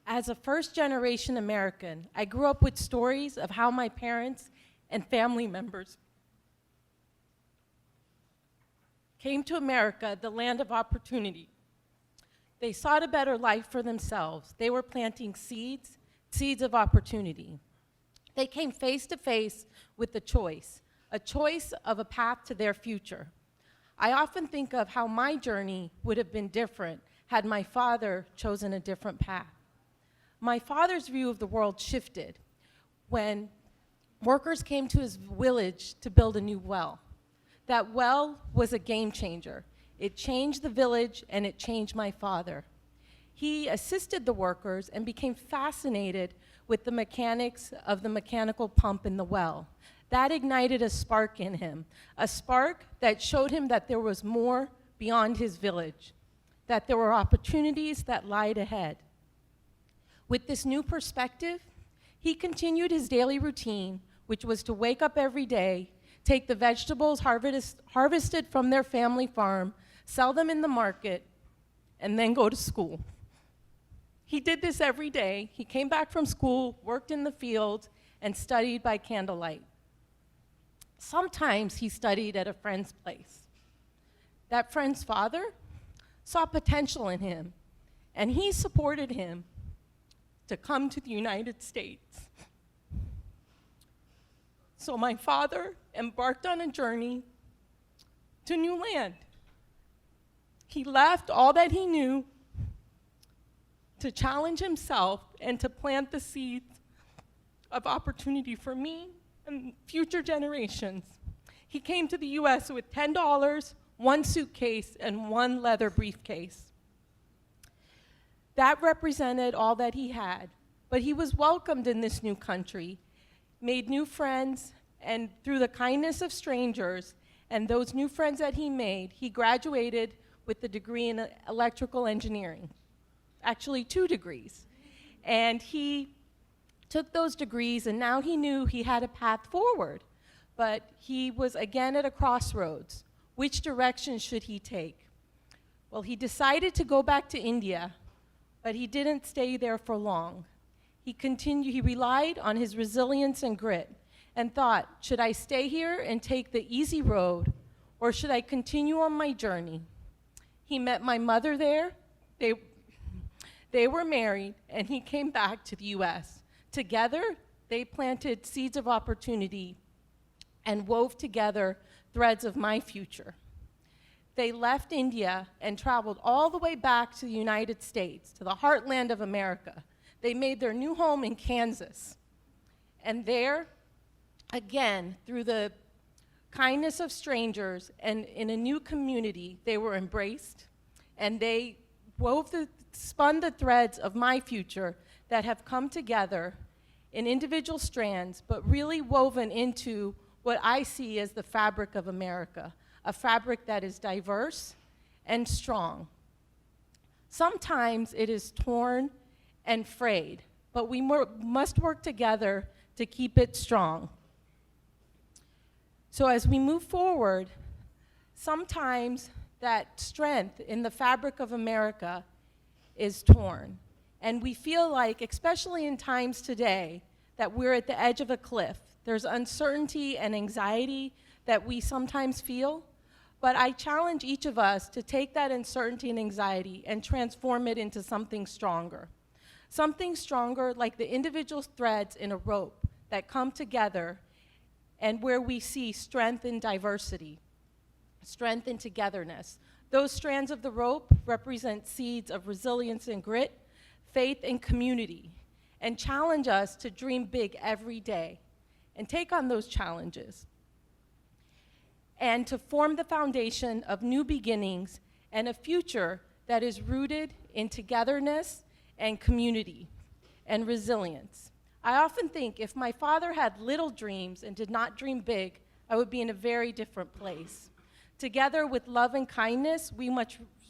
As a first-generation American, I grew up with stories of how my parents and family members came to America, the land of opportunity. They sought a better life for themselves. They were planting seeds of opportunity. They came face to face with a choice of a path to their future. I often think of how my journey would have been different had my father chosen a different path. My father's view of the world shifted when workers came to his village to build a new well. That well was a game changer. It changed the village and it changed my father. He assisted the workers and became fascinated with the mechanics of the mechanical pump in the well. That ignited a spark in him, a spark that showed him that there was more beyond his village, that there were opportunities that lied ahead. With this new perspective, he continued his daily routine, which was to wake up every day, take the vegetables harvested from their family farm, sell them in the market, and then go to school. He did this every day. He came back from school, worked in the field, and studied by candlelight. Sometimes he studied at a friend's place. That friend's father saw potential in him, and he supported him to come to the United States. So my father embarked on a journey to new land. He left all that he knew to challenge himself and to plant the seeds of opportunity for me and future generations. He came to the US with $10, one suitcase, and one leather briefcase. That represented all that he had, but he was welcomed in this new country, made new friends, and through the kindness of strangers and those new friends that he made, he graduated with a degree in electrical engineering, actually 2 degrees. And he took those degrees, and now he knew he had a path forward, but he was again at a crossroads. Which direction should he take? Well, he decided to go back to India, but he didn't stay there for long. He relied on his resilience and grit and thought, should I stay here and take the easy road, or should I continue on my journey? He met my mother there. They were married, and he came back to the US. Together, they planted seeds of opportunity and wove together threads of my future. They left India and traveled all the way back to the United States, to the heartland of America. They made their new home in Kansas. And there, again, through the kindness of strangers and in a new community, they were embraced, and they spun the threads of my future that have come together in individual strands, but really woven into what I see as the fabric of America, a fabric that is diverse and strong. Sometimes it is torn and frayed, but we must work together to keep it strong. So as we move forward, sometimes that strength in the fabric of America is torn. And we feel like, especially in times today, that we're at the edge of a cliff. There's uncertainty and anxiety that we sometimes feel, but I challenge each of us to take that uncertainty and anxiety and transform it into something stronger. Something stronger like the individual threads in a rope that come together and where we see strength in diversity, strength in togetherness. Those strands of the rope represent seeds of resilience and grit, faith and community, and challenge us to dream big every day and take on those challenges, and to form the foundation of new beginnings and a future that is rooted in togetherness and community and resilience. I often think if my father had little dreams and did not dream big, I would be in a very different place. Together with love and kindness, we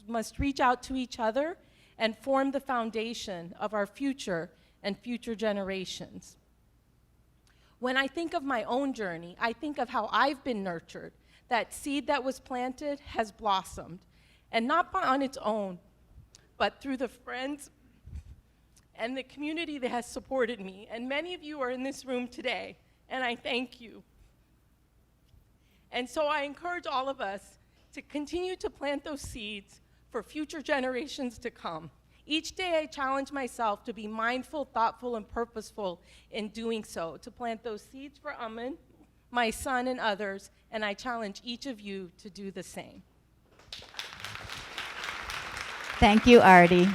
must reach out to each other and form the foundation of our future and future generations. When I think of my own journey, I think of how I've been nurtured. That seed that was planted has blossomed, and not on its own, but through the friends and the community that has supported me. And many of you are in this room today, and I thank you. And so I encourage all of us to continue to plant those seeds for future generations to come. Each day I challenge myself to be mindful, thoughtful, and purposeful in doing so, to plant those seeds for Aman, my son, and others, and I challenge each of you to do the same. Thank you, Arti.